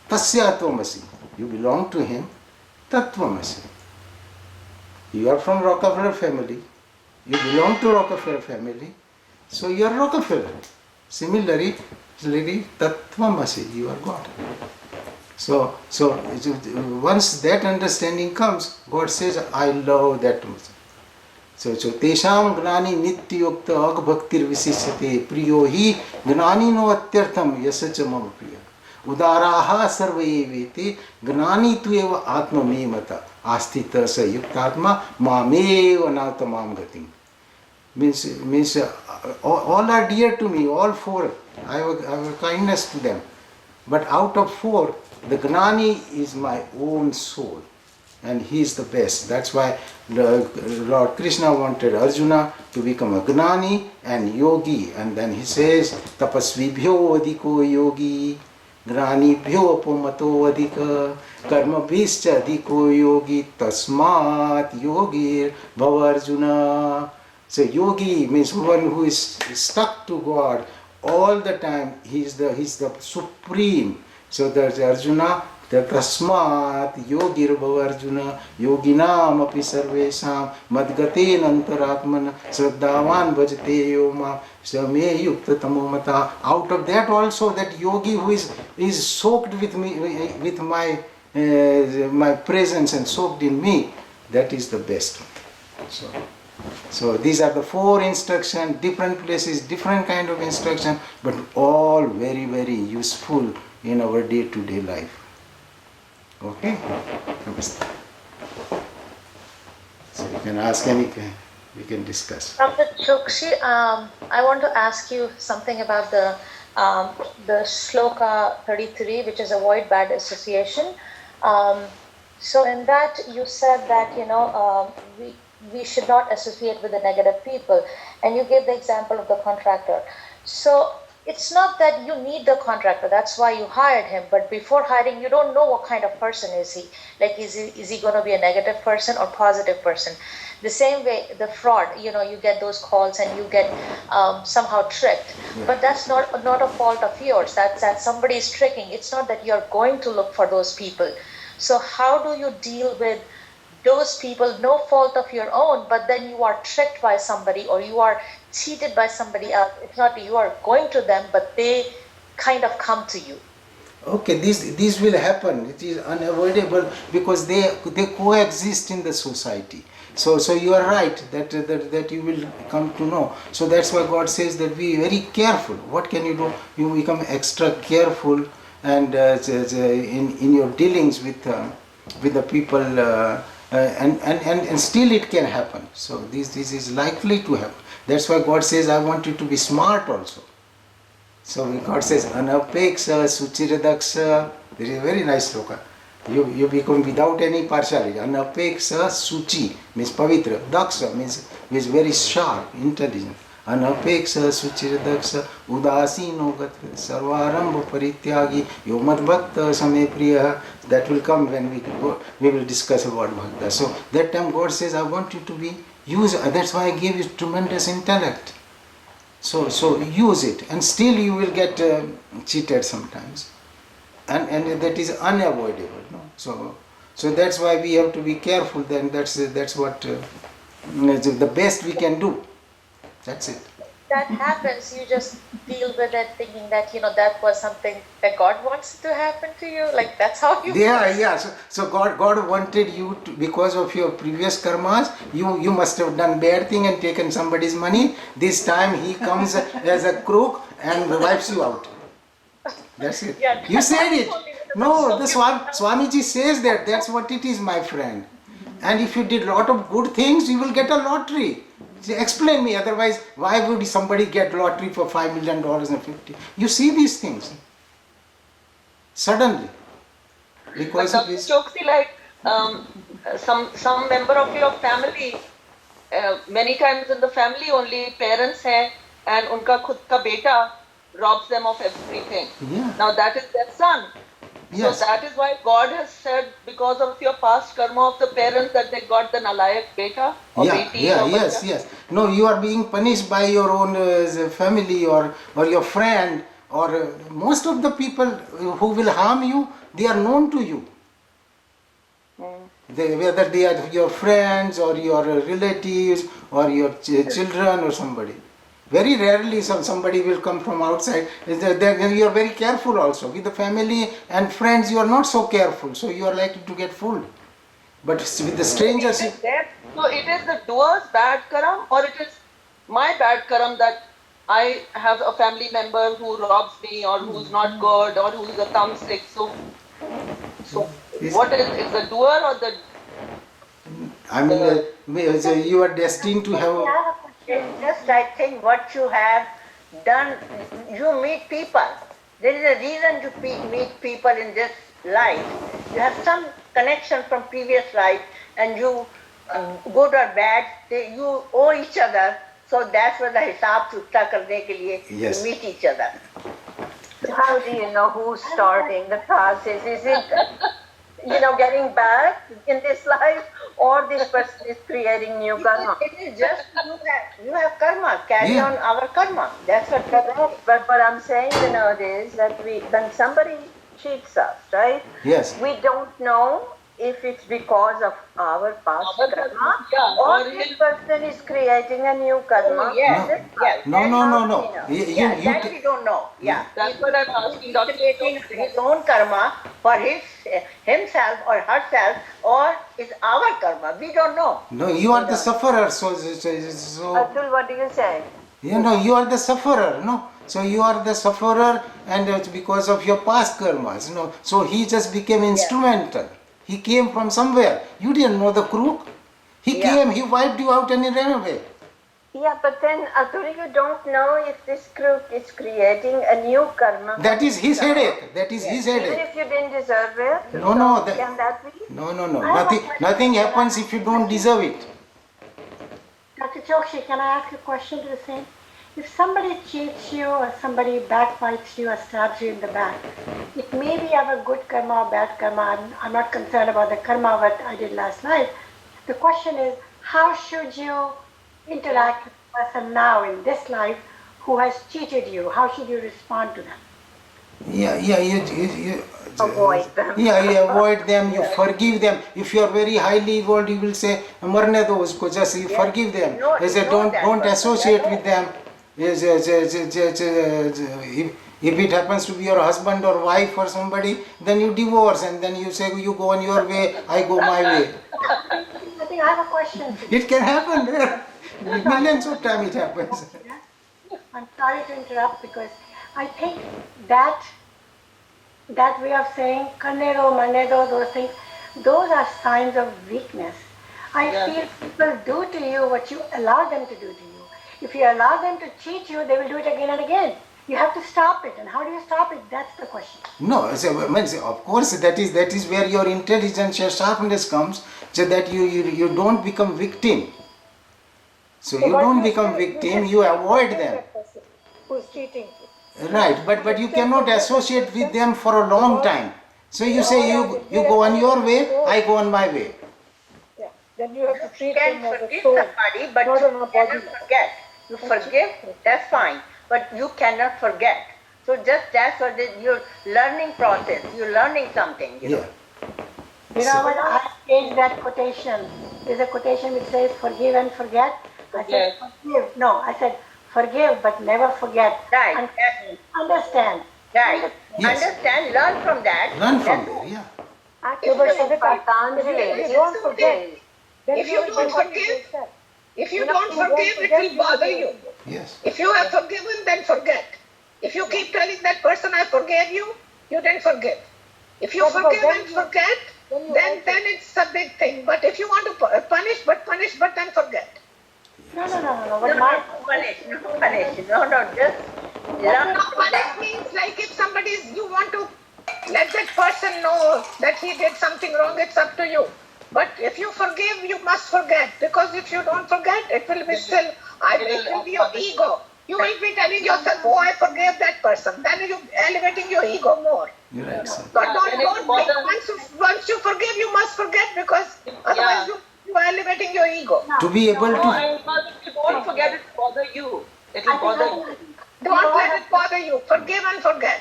[SPEAKER 1] Tasya Tvamasi, you belong to him. Tattvamasi, you are from Rockefeller family. You belong to Rockefeller family, so you are Rockefeller. Similarly, Tattvamasi, you are God. So once that understanding comes, God says, I love that much. So Tesham Gnani Nityokta Ag Bhaktir Visishyate Priyo Hi Gnani no Atyartham Yasacha Mama Priya Udaraha Sarvaye Vete Gnani Tueva Atma Me Mata Astita Sa Yuktatma Mameva Nautamam Gatim. Means all are dear to me, all four. I have a kindness to them. But out of four, the Gnani is my own soul. And he is the best. That's why Lord Krishna wanted Arjuna to become a Gnani and Yogi. And then he says, Tapasvibhyo adhiko yogi, Gnanibhyo apumato adhika, Karmabhischa adhiko yogi, Tasmat yogir bhavarjuna. So yogi means one who is stuck to God all the time. He is the supreme. So there's Arjuna, the Tasmat Yogir Bhava Arjuna, Yoginam api sarvesham, Madgate Nantaratmana, Sraddhavan Bhajate Yoma, Same Yukta Tamomata. Out of that also, that yogi who is soaked with me, with my my presence and soaked in me, that is the best one. So these are the 4 instructions, different places, different kind of instruction, but all very, very useful in our day-to-day life. Okay? Namaste. So you can ask anything, we can discuss.
[SPEAKER 4] Dr. Chokshi, I want to ask you something about the Shloka 33, which is avoid bad association. So in that you said that, you know, we should not associate with the negative people, and you gave the example of the contractor. So it's not that you need the contractor, that's why you hired him, but before hiring you don't know what kind of person is he. Like, is he going to be a negative person or positive person? The same way the fraud, you know, you get those calls and you get somehow tricked, but that's not a fault of yours. That somebody is tricking. It's not that you're going to look for those people. So how do you deal with those people, no fault of your own, but then you are tricked by somebody or you are cheated by somebody else? It's not you are going to them, but they kind of come to you.
[SPEAKER 1] Okay, this will happen. It is unavoidable because they coexist in the society. So you are right that you will come to know. So that's why God says that be very careful. What can you do? You become extra careful, and in your dealings with the people, and still it can happen. So this is likely to happen. That's why God says, I want you to be smart also. So God says, Anapeksha Suchiradaksha. This is a very nice sloka. You become without any partiality. Anapeksha Suchi means pavitra. Daksha means very sharp, intelligent. Anapeksha Suchiradaksha Udasino Gatra Sarvarambha Parityagi Yomad Bhakta Same Priya. That will come when we will discuss about Bhakta. So that time God says, I want you to be used. That's why I gave you tremendous intellect. So use it, and still you will get cheated sometimes, and that is unavoidable. No? So that's why we have to be careful. Then that's what the best we can do. That's it.
[SPEAKER 4] That happens, you just deal with it thinking that, you know, that was something that God wants to happen to you. Like, that's how you
[SPEAKER 1] Yeah. So God wanted you to, because of your previous karmas, you must have done bad thing and taken somebody's money. This time He comes as a crook and wipes you out. That's it.
[SPEAKER 4] Yeah,
[SPEAKER 1] You said it. No, the
[SPEAKER 4] So
[SPEAKER 1] Swamiji says that. That's what it is, my friend. And if you did lot of good things, you will get a lottery. Explain me, otherwise why would somebody get lottery for $5 million and 50? You see these things suddenly because
[SPEAKER 2] but
[SPEAKER 1] of this.
[SPEAKER 2] Choksi, like some member of your family, many times in the family only parents hai, and unka khud ka beta robs them of everything.
[SPEAKER 1] Yeah.
[SPEAKER 2] Now that is their son.
[SPEAKER 1] Yes.
[SPEAKER 2] So that is why God has said, because of your past karma of the parents, that they got the nalayak beta or beti or bacha.
[SPEAKER 1] Yes. No, you are being punished by your own family or your friend, or most of the people who will harm you, they are known to you. Whether they are your friends or your relatives or your children or somebody. Very rarely somebody will come from outside. You are very careful also. With the family and friends, you are not so careful, so you are likely to get fooled. But with the strangers,
[SPEAKER 2] So it is the doer's bad karam, or it is my bad karam that I have a family member who robs me, or who's not good, or who's a thumbstick. So what is the doer or the?
[SPEAKER 1] I mean, you are destined to have.
[SPEAKER 3] It's just, I think, what you have done, you meet people. There is a reason to meet people in this life. You have some connection from previous life, and you, good or bad, you owe each other. So that's what the hisab chukta karne ke liye
[SPEAKER 1] Yes.
[SPEAKER 3] you meet each other.
[SPEAKER 5] How do you know who's starting the process? Is it, getting bad in this life, or this person is creating new karma?
[SPEAKER 3] It is just you have karma, carry on our karma. That's what we do.
[SPEAKER 5] But what I'm saying, Vinod, is that when somebody cheats us, right?
[SPEAKER 1] Yes.
[SPEAKER 5] We don't know if it's because of our past
[SPEAKER 2] Our
[SPEAKER 5] karma,
[SPEAKER 2] karma, yeah,
[SPEAKER 5] or
[SPEAKER 2] or
[SPEAKER 5] this
[SPEAKER 2] his-
[SPEAKER 5] person is creating a new karma.
[SPEAKER 3] Oh, yes,
[SPEAKER 5] This
[SPEAKER 3] yes.
[SPEAKER 1] No,
[SPEAKER 3] That's
[SPEAKER 1] no,
[SPEAKER 3] how
[SPEAKER 1] no,
[SPEAKER 3] we
[SPEAKER 1] no.
[SPEAKER 3] know.
[SPEAKER 1] You
[SPEAKER 3] That we don't know. Yeah.
[SPEAKER 2] That's what I'm asking, Dr.
[SPEAKER 3] Creating his own karma for himself or herself, or is our karma. We don't know.
[SPEAKER 1] No, you are the sufferer. So
[SPEAKER 5] Atul, what do you say?
[SPEAKER 1] you know, you are the sufferer. No, so you are the sufferer, and it's because of your past karmas. You know, so he just became instrumental. He came from somewhere. You didn't know the crook. He
[SPEAKER 3] Yeah.
[SPEAKER 1] came. He wiped you out, and he ran away.
[SPEAKER 5] Yeah, but then Atul, you don't know if this crook is creating a new karma.
[SPEAKER 1] That is his headache. That is his
[SPEAKER 5] Even
[SPEAKER 1] headache.
[SPEAKER 5] if you didn't deserve it.
[SPEAKER 1] No,
[SPEAKER 5] so
[SPEAKER 1] no, that-
[SPEAKER 5] can that be?
[SPEAKER 1] No, no, no.
[SPEAKER 3] I have a
[SPEAKER 1] Nothing.
[SPEAKER 3] question.
[SPEAKER 1] Nothing happens if you don't deserve it.
[SPEAKER 6] Dr. Chokshi, can I ask a question to the same? If somebody cheats you or somebody backbites you or stabs you in the back, it may be of a good karma or bad karma. I'm not concerned about the karma what I did last life. The question is, how should you interact with the person now in this life who has cheated you? How should you respond to them?
[SPEAKER 1] Yeah, you
[SPEAKER 5] Avoid them.
[SPEAKER 1] Yeah, you avoid them, you forgive them. If you are very highly evolved, you will say, "Marne do usko," just you forgive them.
[SPEAKER 3] Ignore-
[SPEAKER 1] You say,
[SPEAKER 3] ignore that
[SPEAKER 1] don't
[SPEAKER 3] person.
[SPEAKER 1] associate with them. Yes, if it happens to be your husband or wife or somebody, then you divorce and then you say, you go on your way, I go my way.
[SPEAKER 6] I think I have a question.
[SPEAKER 1] It can happen. Millions of times it happens.
[SPEAKER 6] I'm sorry to interrupt because I think that way of saying kanero, manedo, those things, those are signs of weakness. I
[SPEAKER 2] Yeah.
[SPEAKER 6] feel people do to you what you allow them to do to you. If you allow them to cheat you, they will do it again and again. You have to stop it. And how do you stop it? That's the question.
[SPEAKER 1] No, so, means, of course that is where your intelligence, your sharpness comes, so that you don't become victim. So you don't become victim, you avoid them.
[SPEAKER 6] Who's cheating?
[SPEAKER 1] Right, but you cannot associate with them for a long time. So you say you go on your way, I go on my way.
[SPEAKER 6] Then you have to
[SPEAKER 3] You can forgive somebody, but you cannot forget. You forgive, that's fine, but you cannot forget. So just that's what your learning process. You're learning something. You know.
[SPEAKER 1] Yeah.
[SPEAKER 6] You know what? I changed that quotation. There's a quotation which says, forgive and forget. I said, forgive. No, I said, forgive but never forget.
[SPEAKER 3] Right.
[SPEAKER 6] And
[SPEAKER 3] Yes.
[SPEAKER 6] understand.
[SPEAKER 3] Right.
[SPEAKER 1] Yes.
[SPEAKER 3] Understand, learn from that.
[SPEAKER 1] Learn from
[SPEAKER 3] That's
[SPEAKER 1] there, yeah.
[SPEAKER 5] Actually, Patanjali,
[SPEAKER 6] If you don't forget, then
[SPEAKER 7] If you
[SPEAKER 6] will
[SPEAKER 7] don't
[SPEAKER 6] do what
[SPEAKER 7] forgive,
[SPEAKER 6] you said.
[SPEAKER 7] If you don't forgive, it will bother you.
[SPEAKER 1] Yes.
[SPEAKER 7] If you have forgiven, then forget. If you keep telling that person, I forgave you, you didn't forgive. If you
[SPEAKER 6] But
[SPEAKER 7] forgive
[SPEAKER 6] then
[SPEAKER 7] and
[SPEAKER 6] you-
[SPEAKER 7] forget, then it's a big thing. But if you want to punish, but then forget.
[SPEAKER 6] No.
[SPEAKER 3] No,
[SPEAKER 6] But
[SPEAKER 3] no, punish, no, just learn.
[SPEAKER 7] Now, punish means like if you want to let that person know that he did something wrong, it's up to you. But if you forgive, you must forget. Because if you don't forget, it will be still, it will be your ego. You will be telling yourself, oh, I forgave that person. Then you're elevating your ego more.
[SPEAKER 1] You're right, sir.
[SPEAKER 7] But
[SPEAKER 2] And it's important-
[SPEAKER 7] once you forgive, you must forget because otherwise you are elevating your ego.
[SPEAKER 1] To be able
[SPEAKER 2] No,
[SPEAKER 1] to,
[SPEAKER 2] and if you don't forget it will bother you. It will bother you.
[SPEAKER 7] Don't let it bother you. Forgive and forget.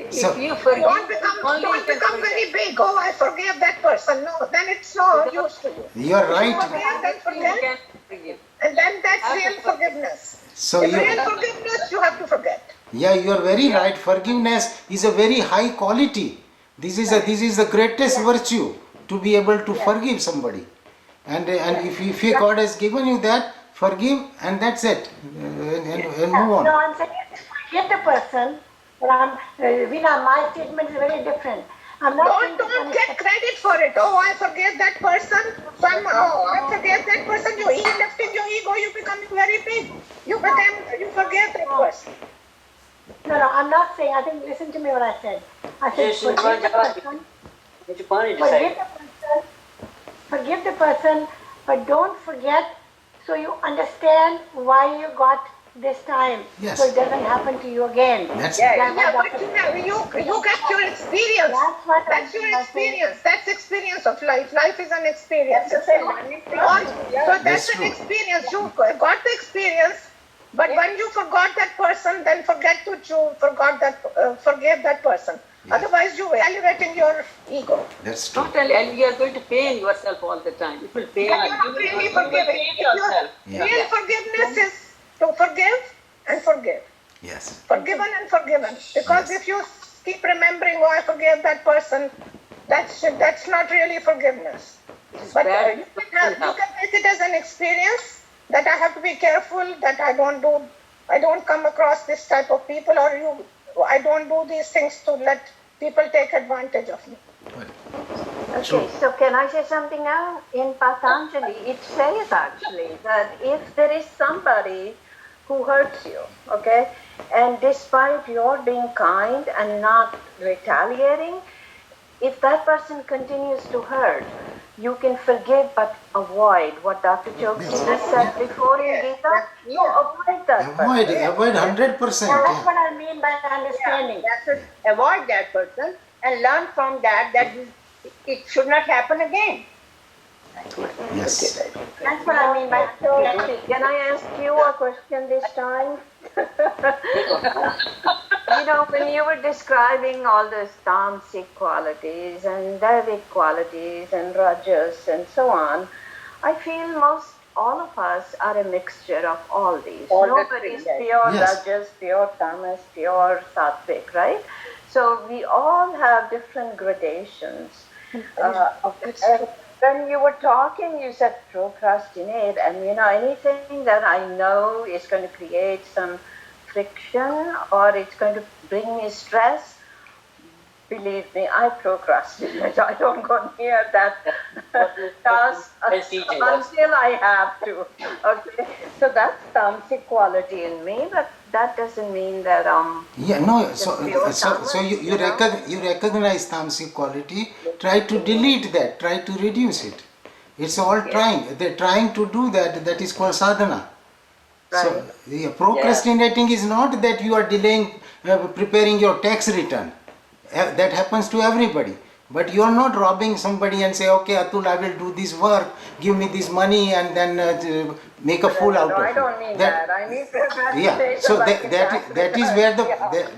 [SPEAKER 1] So-
[SPEAKER 3] If you forgive,
[SPEAKER 7] Don't become very big. Oh, I forgave that person. No, then it's no use to you.
[SPEAKER 1] you're right.
[SPEAKER 7] Forgive, then forget, and then that's real forgiveness.
[SPEAKER 1] So
[SPEAKER 7] If
[SPEAKER 1] you,
[SPEAKER 7] real forgiveness, you have to forget.
[SPEAKER 1] yeah, you're very right. Forgiveness is a very high quality. This is the greatest virtue, to be able to forgive somebody. And if God has given you that, forgive, and that's it. And move on.
[SPEAKER 6] No, I'm saying forgive the person. But Veena, my statement is very different. I'm not saying to
[SPEAKER 7] Don't
[SPEAKER 6] punish
[SPEAKER 7] get credit for it. Oh, I forgave that person. I forgave that person. You lifting your ego. You becoming very big. You forgave that person.
[SPEAKER 6] No, I'm not saying. I think, listen to me what I said. I said, forgive the person, but don't forget, so you understand why you got this time.
[SPEAKER 1] Yes.
[SPEAKER 6] So it doesn't happen to you again.
[SPEAKER 1] That's
[SPEAKER 3] Yeah,
[SPEAKER 7] Yeah, but you get your experience.
[SPEAKER 6] That's what
[SPEAKER 7] That's
[SPEAKER 6] I'm
[SPEAKER 7] your
[SPEAKER 6] saying.
[SPEAKER 7] experience. That's experience of life. Life is an experience.
[SPEAKER 3] That's the learning process.
[SPEAKER 7] So that's
[SPEAKER 1] That's
[SPEAKER 7] an
[SPEAKER 1] true.
[SPEAKER 7] experience. You got the experience, but when you forgot that person, then forgive that person. Otherwise, you're elevating your ego.
[SPEAKER 1] That's true.
[SPEAKER 2] Not only, and you are going to pain yourself all the time. It will pain
[SPEAKER 7] And
[SPEAKER 2] you.
[SPEAKER 7] you're not really
[SPEAKER 2] You will
[SPEAKER 7] forgiving.
[SPEAKER 2] pain yourself.
[SPEAKER 1] Yeah.
[SPEAKER 7] Real forgiveness is to forgive and forgive.
[SPEAKER 1] Yes.
[SPEAKER 7] Forgiven and forgiven. Because
[SPEAKER 1] Yes.
[SPEAKER 7] if you keep remembering, oh, I forgave that person, that's not really forgiveness. But
[SPEAKER 2] bad.
[SPEAKER 7] you can take it as an experience that I have to be careful that I don't come across this type of people, or I don't do these things to let people take advantage of me.
[SPEAKER 5] Okay, so can I say something now? In Patanjali, it says actually that if there is somebody who hurts you, okay, and despite your being kind and not retaliating, if that person continues to hurt, you can forgive but avoid what Dr. Chokshi just said before in Gita. You avoid that
[SPEAKER 1] Avoid,
[SPEAKER 5] person.
[SPEAKER 1] avoid 100%.
[SPEAKER 6] Well, that's
[SPEAKER 1] Yeah.
[SPEAKER 6] what I mean by understanding.
[SPEAKER 3] That's it. Avoid that person and learn from that it should not happen again.
[SPEAKER 1] Yes.
[SPEAKER 6] That's what I mean by
[SPEAKER 5] Chokshi, can I ask you a question this time? You know, when you were describing all those tamasic qualities and Davic qualities and rajas and so on, I feel most all of us are a mixture of all these.
[SPEAKER 3] All the
[SPEAKER 5] Nobody's
[SPEAKER 3] three, yes.
[SPEAKER 5] pure
[SPEAKER 1] Yes.
[SPEAKER 5] rajas, pure tamas, pure sattvic, right? So we all have different gradations. When you were talking, you said procrastinate, and you know, anything that I know is going to create some friction or it's going to bring me stress, believe me, I procrastinate. I don't go near that task until I have to. Okay, so that's tamasic quality in me, but that doesn't mean that
[SPEAKER 1] Yeah, no, so
[SPEAKER 5] pure
[SPEAKER 1] you
[SPEAKER 5] tamas,
[SPEAKER 1] you recognize tamasic quality, try to delete that, try to reduce it. It's all trying. They're trying to do that. That is called sadhana. So
[SPEAKER 5] Right.
[SPEAKER 1] yeah, procrastinating is not that you are delaying preparing your tax return. That happens to everybody. But you are not robbing somebody and say, okay, Atul, I will do this work, give me this money, and then make a fool out
[SPEAKER 5] no,
[SPEAKER 1] of
[SPEAKER 5] I
[SPEAKER 1] it.
[SPEAKER 5] don't mean that. I mean procrastination.
[SPEAKER 1] Yeah, so
[SPEAKER 5] like
[SPEAKER 1] that is where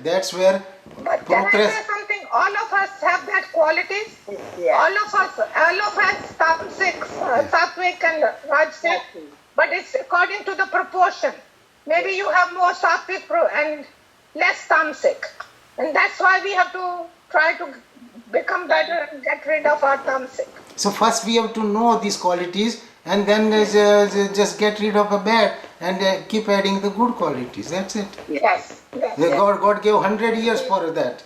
[SPEAKER 1] that's where
[SPEAKER 7] But can I
[SPEAKER 1] progress.
[SPEAKER 7] say something? All of us have that qualities.
[SPEAKER 5] Yeah.
[SPEAKER 7] All of us tamasic, sattvic and rajasic, but it's according to the proportion. Maybe you have more sattvic and less tamasic, and that's why we have to try to become better and get rid of our tamasic.
[SPEAKER 1] So first we have to know these qualities, and then just get rid of the bad and keep adding the good qualities. That's it.
[SPEAKER 7] Yes.
[SPEAKER 1] God gave 100 years for that.